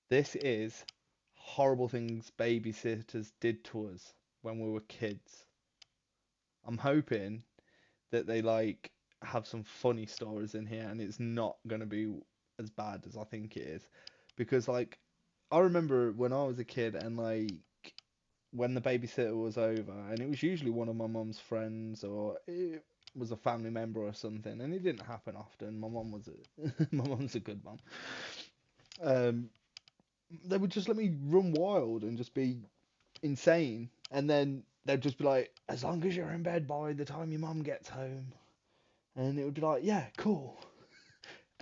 This is horrible things babysitters did to us when we were kids. I'm hoping that they like have some funny stories in here and it's not gonna be as bad as I think it is. Because like I remember when I was a kid and like when the babysitter was over and it was usually one of my mum's friends or it was a family member or something and it didn't happen often. My mum was a my mum's a good mum. Um, they would just let me run wild and just be insane and then they'd just be like, as long as you're in bed by the time your mum gets home. And it would be like, yeah, cool,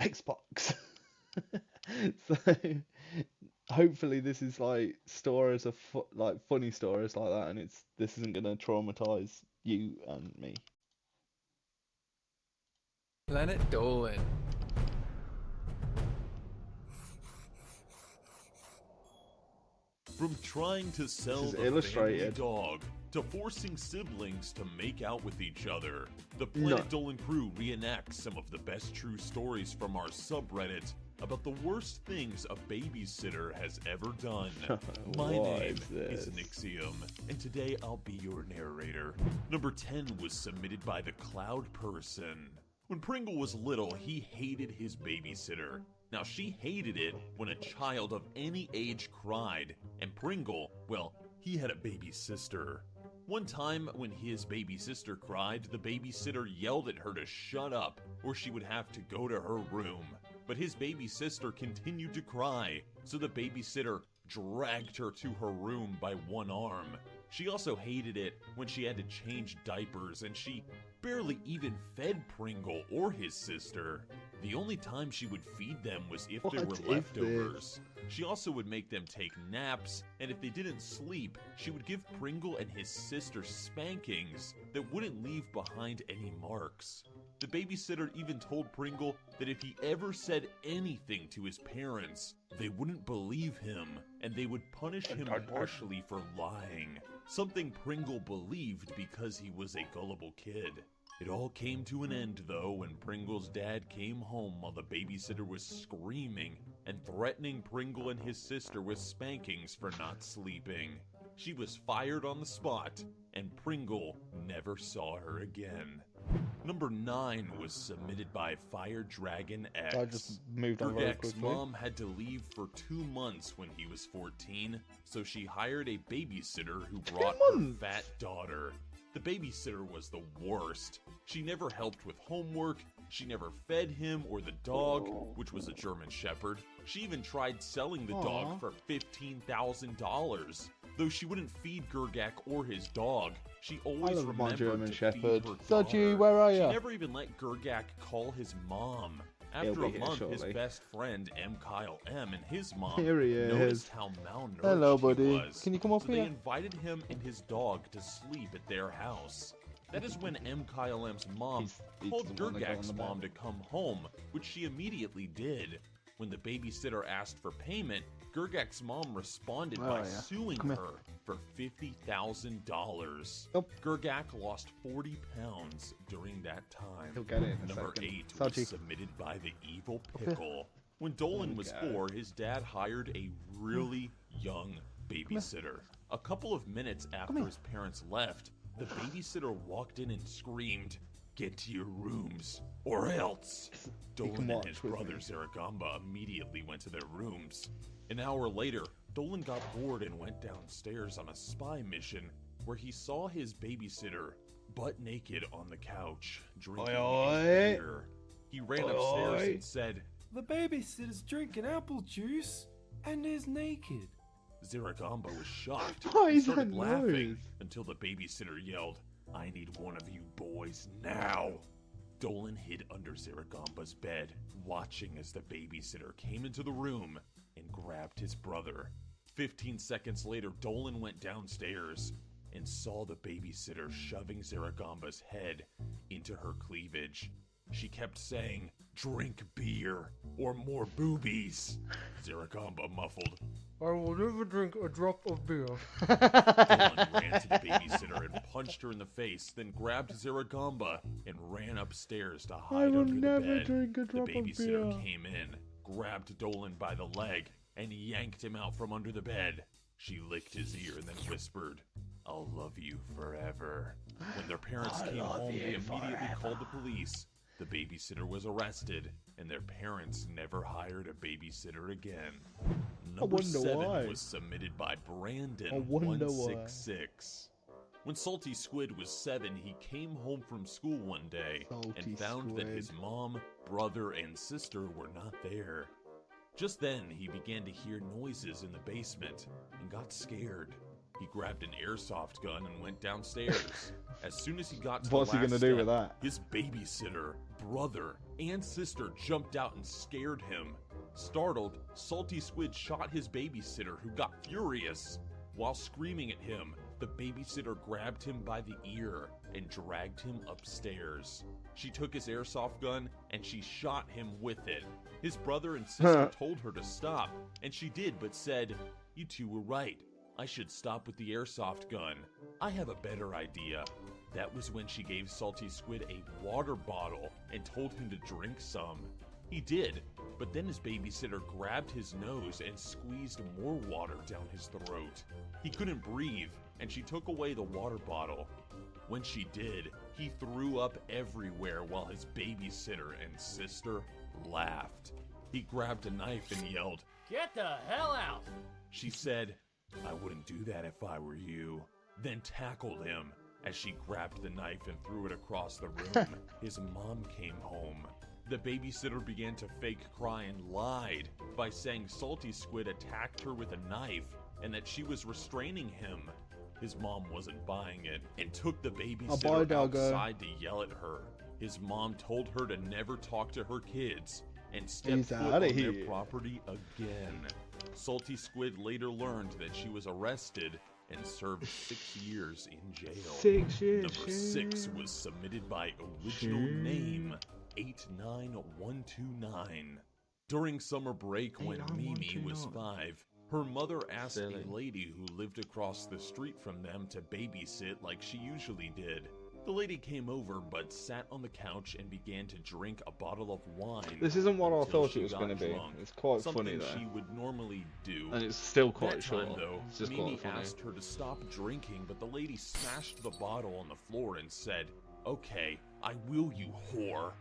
Xbox. So hopefully this is like stories of like funny stories like that, and this isn't gonna traumatize you and me. Planet Dolan. From trying to sell This is the family illustrated. dog to forcing siblings to make out with each other, the No. Planet Dolan crew reenacts some of the best true stories from our subreddit about the worst things a babysitter has ever done. My What name is is this? Nixium, and today I'll be your narrator. Number 10 was submitted by the Cloud Person. When Pringle was little, he hated his babysitter. Now, she hated it when a child of any age cried, and Pringle, well, he had a baby sister. One time, when his baby sister cried, the babysitter yelled at her to shut up, or she would have to go to her room. But his baby sister continued to cry, so the babysitter dragged her to her room by one arm. She also hated it when she had to change diapers, and she barely even fed Pringle or his sister. The only time she would feed them was if there were What is leftovers. She also would make them take naps, and if they didn't sleep, she would give Pringle and his sister spankings that wouldn't leave behind any marks. The babysitter even told Pringle that if he ever said anything to his parents, they wouldn't believe him, and they would punish him harshly for lying. Something Pringle believed because he was a gullible kid. It all came to an end, though, when Pringle's dad came home while the babysitter was screaming and threatening Pringle and his sister with spankings for not sleeping. She was fired on the spot, and Pringle never saw her again. Number 9 was submitted by Fire Dragon X. I just moved on very Gergak's quickly. mom had to leave for 2 months when he was 14, so she hired a babysitter who brought her months? fat daughter. The babysitter was the worst. She never helped with homework, she never fed him or the dog, which was a German Shepherd. She even tried selling the dog for $15,000. Though she wouldn't feed Gergak or his dog, she always love my remembered German to Shepherd. feed her Dodgy, daughter. where are She ya? never even let Gergak call his mom. He'll After be a here month, his shortly. best friend M. Kyle M. and his mom Here he is. noticed how malnourished Hello, he buddy. was. Can you come up so they here? invited him and his dog to sleep at their house. That is when M. Kyle M's mom He called doesn't wanna go on Gergak's the mom to bed. come home, which she immediately did. When the babysitter asked for payment, Gergak's mom responded by yeah. suing Come here. her for $50,000. Nope. Gergak lost 40 pounds during that time. He'll get it in a Number second. 8 Salty. was submitted by the Evil Pickle. When Dolan was Okay. 4, his dad hired a really young babysitter. A couple of minutes after here. his parents left, the babysitter walked in and screamed, "Get to your rooms, or else!" Dolan and his watch with brother me. Zaragamba immediately went to their rooms. An hour later, Dolan got bored and went downstairs on a spy mission where he saw his babysitter butt naked on the couch, drinking Oi, a oi. beer. He ran Oi, upstairs oi. and said, The babysitter's drinking apple juice and is naked. Zaragamba was shocked. What He is started that laughing noise? until the babysitter yelled, "I need one of you boys now." Dolan hid under Zaragamba's bed, watching as the babysitter came into the room and grabbed his brother. 15 seconds later, Dolan went downstairs and saw the babysitter shoving Zaragamba's head into her cleavage. She kept saying, "Drink beer or more boobies." Zaragamba muffled, I will never drink a drop of beer. Dolan ran to the babysitter and punched her in the face, then grabbed Zaragamba and ran upstairs to hide will under the never bed. drink a drop the of babysitter beer. came in, grabbed Dolan by the leg, and yanked him out from under the bed. She licked his ear and then whispered, "I'll love you forever." When their parents came home, they immediately called the police. The babysitter was arrested, and their parents never hired a babysitter again. Number 7 why. was submitted by I Brandon wonder why. 166. When Salty Squid was 7, he came home from school one day and found that his mom, brother, and sister were not there. Just then, he began to hear noises in the basement and got scared. He grabbed an airsoft gun and went downstairs. As soon as he got to What's the he last gonna do step, with that? his babysitter, brother, and sister jumped out and scared him. Startled, Salty Squid shot his babysitter, who got furious. While screaming at him, the babysitter grabbed him by the ear and dragged him upstairs. She took his airsoft gun and she shot him with it. His brother and sister told her to stop, and she did, but said, "You two were right. I should stop with the airsoft gun. I have a better idea." That was when she gave Salty Squid a water bottle and told him to drink some. He did, but then his babysitter grabbed his nose and squeezed more water down his throat. He couldn't breathe, and she took away the water bottle. When she did, he threw up everywhere while his babysitter and sister laughed. He grabbed a knife and yelled, "Get the hell out!" She said, "I wouldn't do that if I were you," then tackled him as she grabbed the knife and threw it across the room. His mom came home. The babysitter began to fake cry and lied by saying Salty Squid attacked her with a knife and that she was restraining him. His mom wasn't buying it and took the babysitter outside to yell at her. His mom told her to never talk to her kids and stepped foot on their property again. Salty Squid later learned that she was arrested and served 6 years in jail. 6 years. Number 6 was submitted by original name 89129. During summer break when Mimi was 5, her mother asked a lady who lived across the street from them to babysit like she usually did. The lady came over but sat on the couch and began to drink a bottle of wine. This isn't what I until thought she it was got going to be. drunk. It's quite funny Something though. she would normally do. And it's still That quite short. time, though, It's just Mimi quite funny. asked her to stop drinking, but the lady smashed the bottle on the floor and said, "Okay, I will, you whore."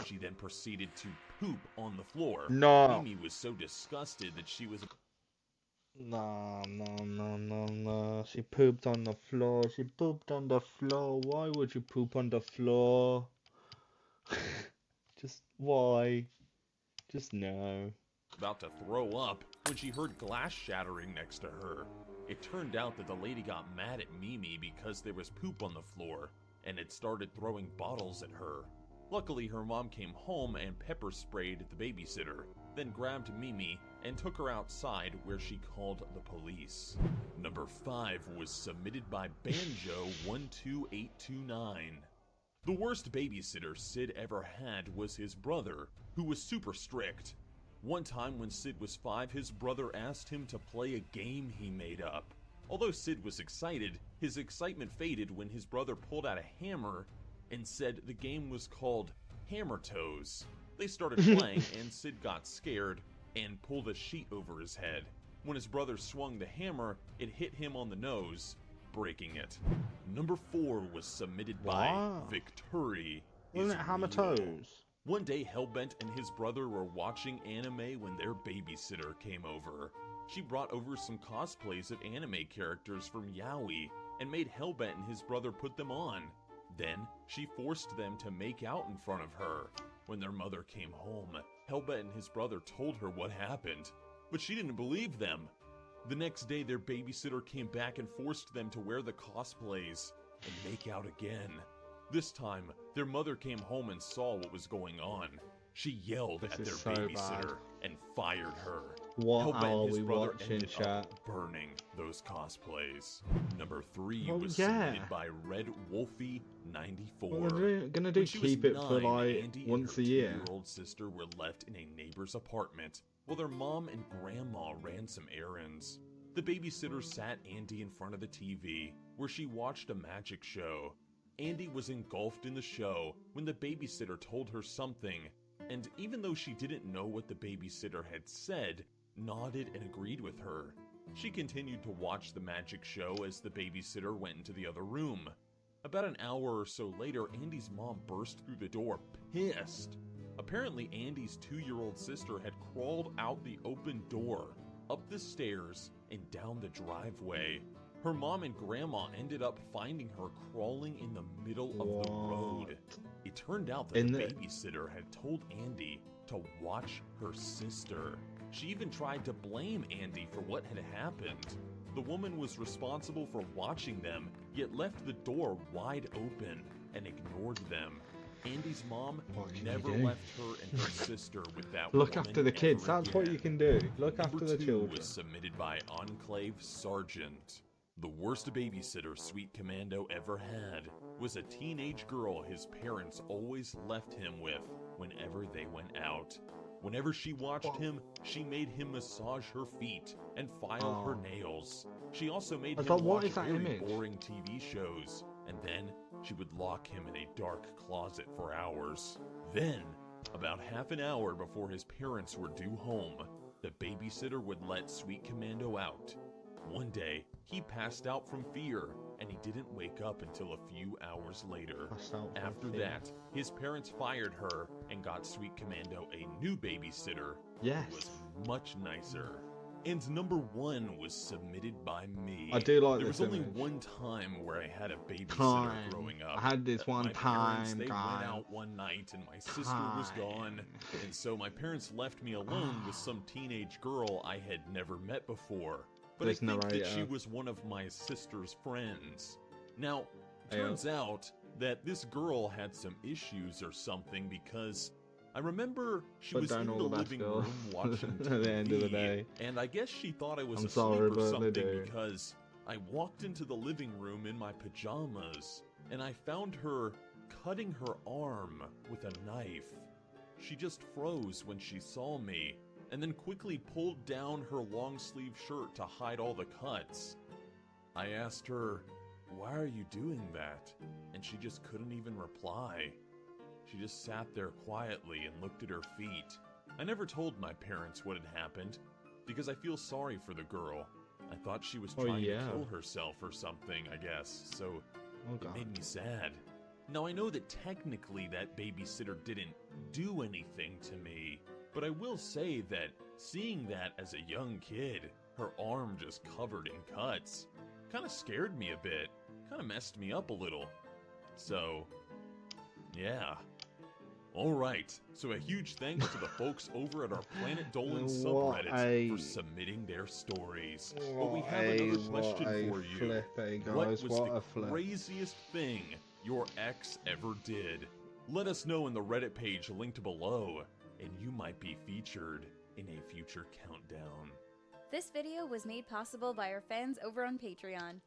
She then proceeded to poop on the floor. No. Mimi was so disgusted that she was... No. She pooped on the floor. She pooped on the floor. Why would you poop on the floor? Just why? Just no. about to throw up when she heard glass shattering next to her. It turned out that the lady got mad at Mimi because there was poop on the floor and had started throwing bottles at her. Luckily, her mom came home and pepper sprayed the babysitter, then grabbed Mimi and took her outside where she called the police. Number 5 was submitted by Banjo12829. The worst babysitter Sid ever had was his brother, who was super strict. One time when Sid was 5, his brother asked him to play a game he made up. Although Sid was excited, his excitement faded when his brother pulled out a hammer and said the game was called Hammer Toes. They started playing and Sid got scared and pulled a sheet over his head. When his brother swung the hammer, it hit him on the nose, breaking it. Number 4 was submitted by Victory. Wasn't it Hammer Toes? One day, Hellbent and his brother were watching anime when their babysitter came over. She brought over some cosplays of anime characters from Yaoi and made Hellbent and his brother put them on. Then, she forced them to make out in front of her. When their mother came home, Hellbent and his brother told her what happened, but she didn't believe them. The next day, their babysitter came back and forced them to wear the cosplays and make out again. This time, their mother came home and saw what was going on. She yelled at their babysitter and fired her. What Hellbent are and his we brother watching, ended chat? up burning those cosplays. Number 3 Oh, was yeah. submitted by Red Wolfie 94. Well, we're gonna do When she was keep it for 9, like Andy once a and her year. 2-year-old sister were left in a neighbor's apartment while their mom and grandma ran some errands. The babysitter sat Andy in front of the TV where she watched a magic show. Andy was engulfed in the show when the babysitter told her something, and even though she didn't know what the babysitter had said, nodded and agreed with her. She continued to watch the magic show as the babysitter went into the other room. About an hour or so later, Andy's mom burst through the door, pissed. Apparently, Andy's 2-year-old sister had crawled out the open door, up the stairs, and down the driveway. Her mom and grandma ended up finding her crawling in the middle of the road. It turned out that the babysitter had told Andy to watch her sister. She even tried to blame Andy for what had happened. The woman was responsible for watching them, yet left the door wide open and ignored them. Andy's mom never left her and her sister with that Look woman after the kids, ever that's what again. you can do. Look after Number the 2 children. was submitted by Enclave Sergeant. The worst babysitter Sweet Commando ever had was a teenage girl his parents always left him with whenever they went out. Whenever she watched him, she made him massage her feet and file her nails. She also made him watch very boring TV shows, and then she would lock him in a dark closet for hours. Then, about half an hour before his parents were due home, the babysitter would let Sweet Commando out. One day, he passed out from fear, and he didn't wake up until a few hours later. After that, his parents fired her and got Sweet Commando a new babysitter who was much nicer. And number 1 was submitted by me. I do like There this was only image. one time where I had a babysitter growing up. I had this one My parents, time, they guys. went out one night and my sister was gone. And so my parents left me alone with some teenage girl I had never met before. But I think that she was one of my sister's friends. Now, turns out that this girl had some issues or something because I remember she was in the living room watching TV, at the end of the day. and I guess she thought I was asleep sorry, or but something they do. because I walked into the living room in my pajamas and I found her cutting her arm with a knife. She just froze when she saw me and then quickly pulled down her long-sleeve shirt to hide all the cuts. I asked her, "Why are you doing that?" And she just couldn't even reply. She just sat there quietly and looked at her feet. I never told my parents what had happened because I feel sorry for the girl. I thought she was trying to kill herself or something, I guess, so it made me sad. Now I know that technically that babysitter didn't do anything to me, but I will say that seeing that as a young kid, her arm just covered in cuts, kind of scared me a bit, kind of messed me up a little. So, yeah. Alright, so a huge thanks to the folks over at our Planet Dolan subreddit for submitting their stories. But we have another question for you. What was the craziest thing your ex ever did? Let us know in the Reddit page linked below, and you might be featured in a future countdown. This video was made possible by our fans over on Patreon.